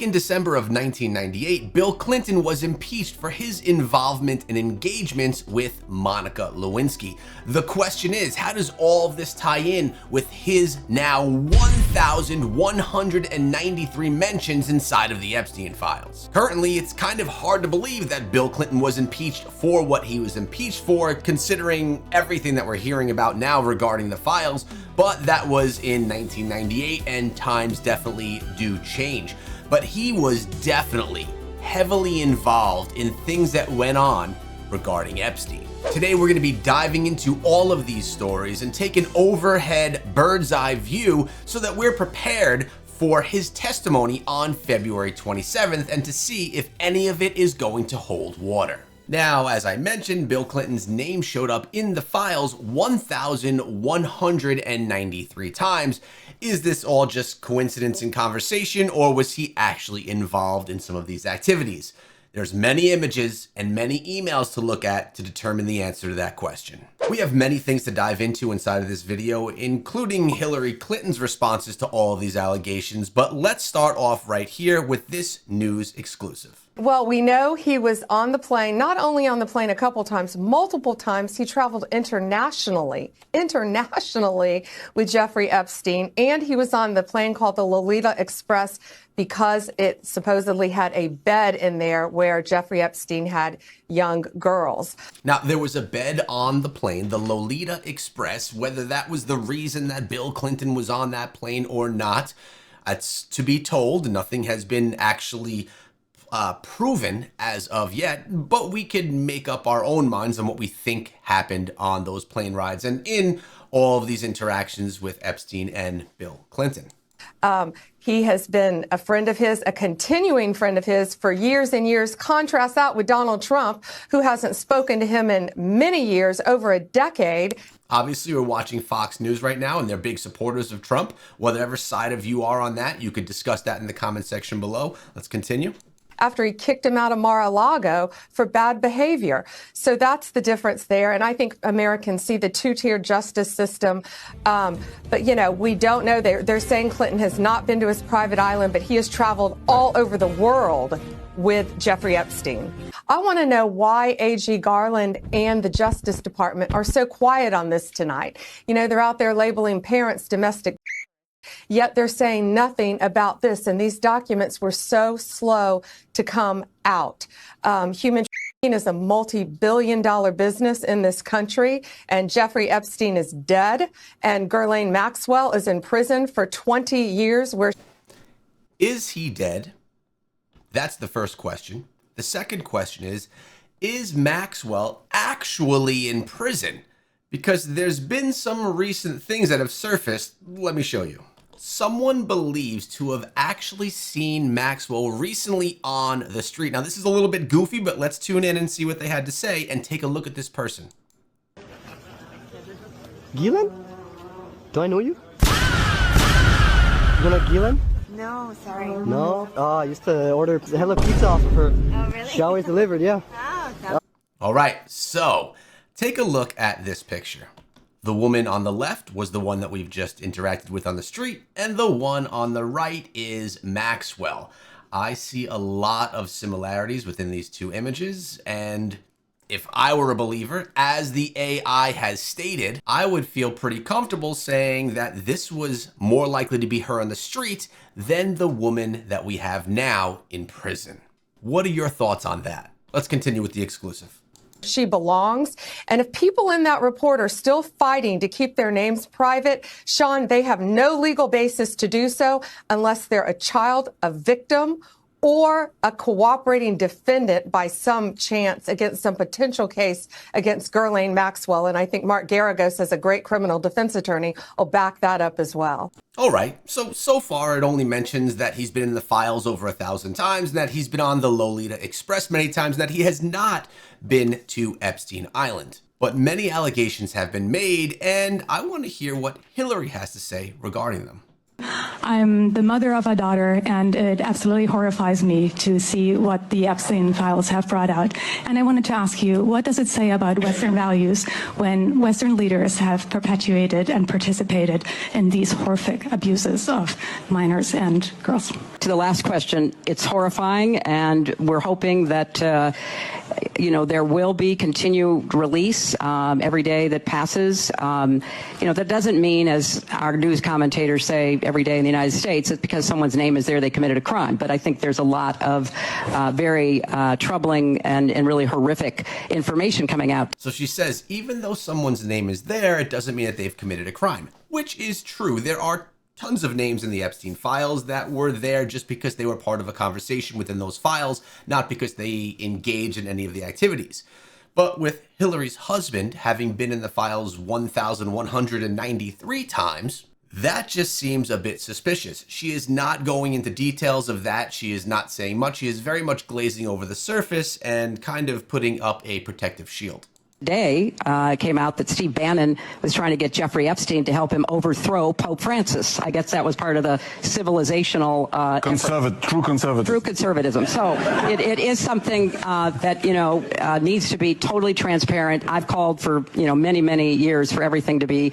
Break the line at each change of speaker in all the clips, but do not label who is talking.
Back in December of 1998, Bill Clinton was impeached for his involvement and engagements with Monica Lewinsky. The question is, how does all of this tie in with his now 1,193 mentions inside of the Epstein files? Currently, it's kind of hard to believe that Bill Clinton was impeached for what he was impeached for, considering everything that we're hearing about now regarding the files, but that was in 1998 and times definitely do change. But he was definitely heavily involved in things that went on regarding Epstein. Today, we're going to be diving into all of these stories and take an overhead bird's eye view so that we're prepared for his testimony on February 27th and to see if any of it is going to hold water. Now, as I mentioned, Bill Clinton's name showed up in the files 1,193 times. Is this all just coincidence and conversation, or was he actually involved in some of these activities? There's many images and many emails to look at to determine the answer to that question. We have many things to dive into inside of this video, including Hillary Clinton's responses to all of these allegations, but let's start off right here with this news exclusive.
Well, we know he was on the plane, not only on the plane a couple times, multiple times. He traveled internationally with Jeffrey Epstein, and he was on the plane called the Lolita Express because it supposedly had a bed in there where Jeffrey Epstein had young girls.
Now, there was a bed on the plane, the Lolita Express. Whether that was the reason that Bill Clinton was on that plane or not, it's to be told. Nothing has been actually proven as of yet, but we could make up our own minds on what we think happened on those plane rides and in all of these interactions with Epstein and Bill Clinton.
He has been a friend of his, a continuing friend of his for years and years. Contrast that with Donald Trump, who hasn't spoken to him in many years, over a decade.
Obviously, we're watching Fox News right now, and they're big supporters of Trump. Whatever side of you are on that, you could discuss that in the comment section below. Let's continue.
After he kicked him out of Mar-a-Lago for bad behavior. So that's the difference there. And I think Americans see the two-tier justice system. But, you know, we don't know. They're saying Clinton has not been to his private island, but he has traveled all over the world with Jeffrey Epstein. I want to know why AG Garland and the Justice Department are so quiet on this tonight. You know, they're out there labeling parents domestic. Yet they're saying nothing about this, and these documents were so slow to come out. Human trafficking is a multi-billion-dollar business in this country, and Jeffrey Epstein is dead, and Ghislaine Maxwell is in prison for 20 years.
Is he dead? That's the first question. The second question is Maxwell actually in prison? Because there's been some recent things that have surfaced. Let me show you. Someone believes to have actually seen Maxwell recently on the street. Now, this is a little bit goofy, but let's tune in and see what they had to say and take a look at this person.
Ghislaine? Do I know you? You know Ghislaine?
No, sorry.
No? Oh, I used to order hella pizza off of her.
Oh, really?
She always delivered, yeah.
Oh,
All right, so take a look at this picture. The woman on the left was the one that we've just interacted with on the street, and the one on the right is Maxwell. I see a lot of similarities within these two images, and if I were a believer, as the AI has stated, I would feel pretty comfortable saying that this was more likely to be her on the street than the woman that we have now in prison. What are your thoughts on that? Let's continue with the exclusive.
She belongs. And if people in that report are still fighting to keep their names private, Sean, they have no legal basis to do so unless they're a child, a victim, or a cooperating defendant by some chance against some potential case against Ghislaine Maxwell. And I think Mark Garagos, as a great criminal defense attorney, will back that up as well.
All right, so far it only mentions that he's been in the files over 1,000 times, and that he's been on the Lolita Express many times, and that he has not been to Epstein Island. But many allegations have been made, and I want to hear what Hillary has to say regarding them.
I'm the mother of a daughter, and it absolutely horrifies me to see what the Epstein files have brought out. And I wanted to ask you, what does it say about Western values when Western leaders have perpetuated and participated in these horrific abuses of minors and girls?
To the last question, it's horrifying, and we're hoping that there will be continued release every day that passes. That doesn't mean, as our news commentators say every day in the United States, it's because someone's name is there, they committed a crime. But I think there's a lot of very troubling and really horrific information coming out.
So she says, even though someone's name is there, it doesn't mean that they've committed a crime, which is true. There are tons of names in the Epstein files that were there just because they were part of a conversation within those files, not because they engage in any of the activities. But with Hillary's husband having been in the files 1,193 times, that just seems a bit suspicious. She is not going into details of that. She is not saying much. She is very much glazing over the surface and kind of putting up a protective shield.
Today came out that Steve Bannon was trying to get Jeffrey Epstein to help him overthrow Pope Francis. I guess that was part of the civilizational true conservatism. So it is something that needs to be totally transparent. I've called for many years for everything to be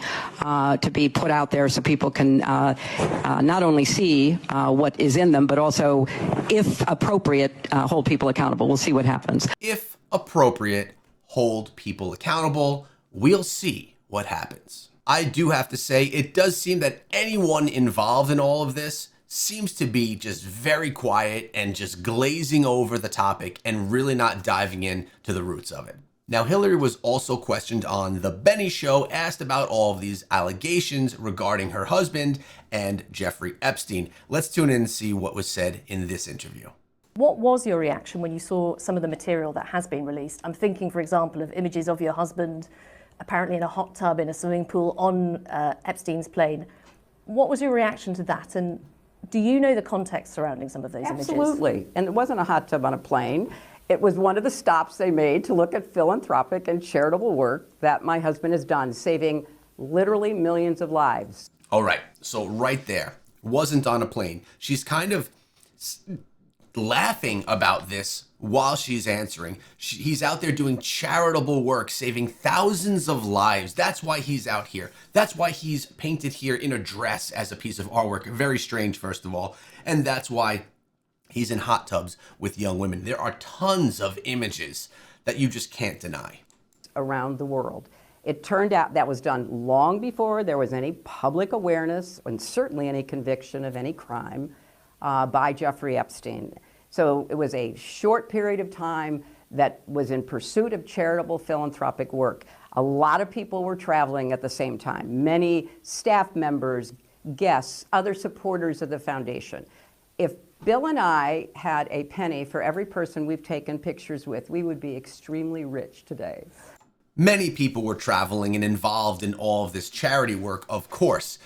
put out there so people can not only see what is in them, but also, if appropriate, hold people accountable. We'll see what happens.
If appropriate, hold people accountable. We'll see what happens. I do have to say, it does seem that anyone involved in all of this seems to be just very quiet and just glazing over the topic and really not diving in to the roots of it. Now, Hillary was also questioned on The Benny Show, asked about all of these allegations regarding her husband and Jeffrey Epstein. Let's tune in and see what was said in this interview.
What was your reaction when you saw some of the material that has been released? I'm thinking, for example, of images of your husband apparently in a hot tub in a swimming pool on Epstein's plane. What was your reaction to that? And do you know the context surrounding some of those images?
Absolutely. And it wasn't a hot tub on a plane. It was one of the stops they made to look at philanthropic and charitable work that my husband has done, saving literally millions of lives.
All right. So right there, wasn't on a plane. She's kind of laughing about this while she's answering. He's out there doing charitable work, saving thousands of lives. That's why he's out here. That's why he's painted here in a dress as a piece of artwork. Very strange, first of all. And that's why he's in hot tubs with young women. There are tons of images that you just can't deny.
Around the world. It turned out that was done long before there was any public awareness and certainly any conviction of any crime by Jeffrey Epstein. So it was a short period of time that was in pursuit of charitable philanthropic work. A lot of people were traveling at the same time. Many staff members, guests, other supporters of the foundation. If Bill and I had a penny for every person we've taken pictures with, we would be extremely rich today.
Many people were traveling and involved in all of this charity work, of course,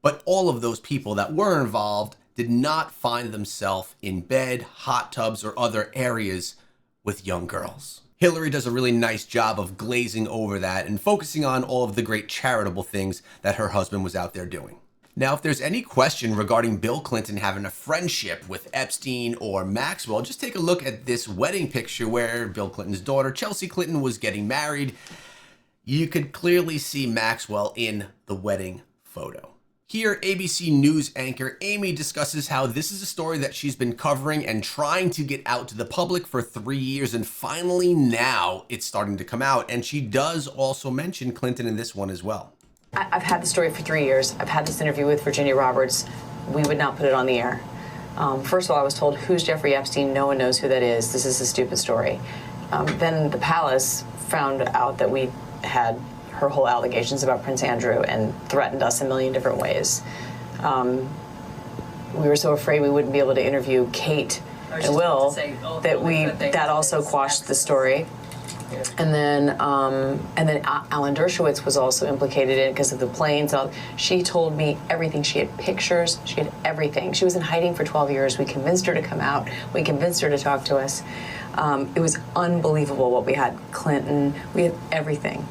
but all of those people that were involved did not find themselves in bed, hot tubs, or other areas with young girls. Hillary does a really nice job of glazing over that and focusing on all of the great charitable things that her husband was out there doing. Now, if there's any question regarding Bill Clinton having a friendship with Epstein or Maxwell, just take a look at this wedding picture where Bill Clinton's daughter, Chelsea Clinton, was getting married. You could clearly see Maxwell in the wedding photo. Here, ABC News anchor Amy discusses how this is a story that she's been covering and trying to get out to the public for 3 years, and finally now it's starting to come out. And she does also mention Clinton in this one as well.
I've had the story for 3 years. I've had this interview with Virginia Roberts. We would not put it on the air. First of all, I was told, who's Jeffrey Epstein? No one knows who that is. This is a stupid story. Then the palace found out that we had her whole allegations about Prince Andrew and threatened us a million different ways. We were so afraid we wouldn't be able to interview Kate and Will that also quashed the story. And then Alan Dershowitz was also implicated in it because of the planes. She told me everything. She had pictures. She had everything. She was in hiding for 12 years. We convinced her to come out. We convinced her to talk to us. It was unbelievable what we had. Clinton. We had everything.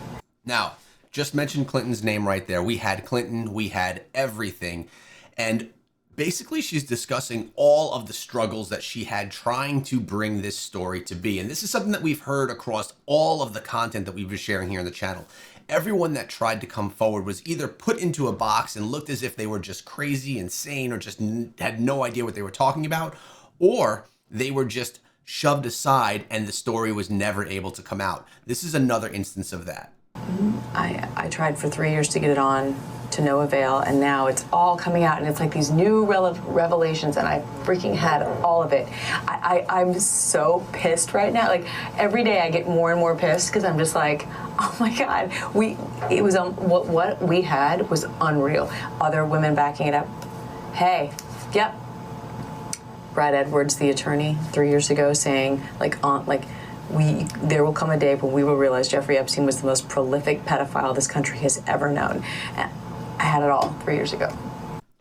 Now, just mention Clinton's name right there. We had Clinton. We had everything. And Basically, she's discussing all of the struggles that she had trying to bring this story to be. And this is something that we've heard across all of the content that we've been sharing here on the channel. Everyone that tried to come forward was either put into a box and looked as if they were just crazy, insane, or just had no idea what they were talking about, or they were just shoved aside and the story was never able to come out. This is another instance of that.
I tried for 3 years to get it on, to no avail, and now it's all coming out, and it's like these new revelations, and I freaking had all of it. I'm so pissed right now. Like, every day I get more and more pissed because I'm just like, oh my God, it was what we had was unreal. Other women backing it up. Hey, yep. Brad Edwards, the attorney, 3 years ago, saying there will come a day when we will realize Jeffrey Epstein was the most prolific pedophile this country has ever known. And I had it all 3 years ago.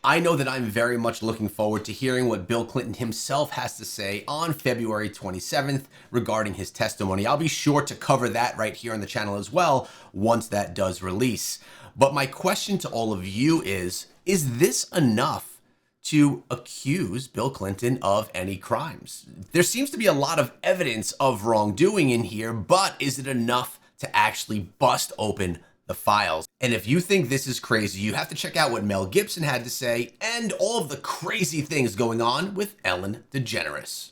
I know that I'm very much looking forward to hearing what Bill Clinton himself has to say on February 27th regarding his testimony. I'll be sure to cover that right here on the channel as well once that does release. But my question to all of you is this enough to accuse Bill Clinton of any crimes? There seems to be a lot of evidence of wrongdoing in here, but is it enough to actually bust open the files? And if you think this is crazy, you have to check out what Mel Gibson had to say and all of the crazy things going on with Ellen DeGeneres.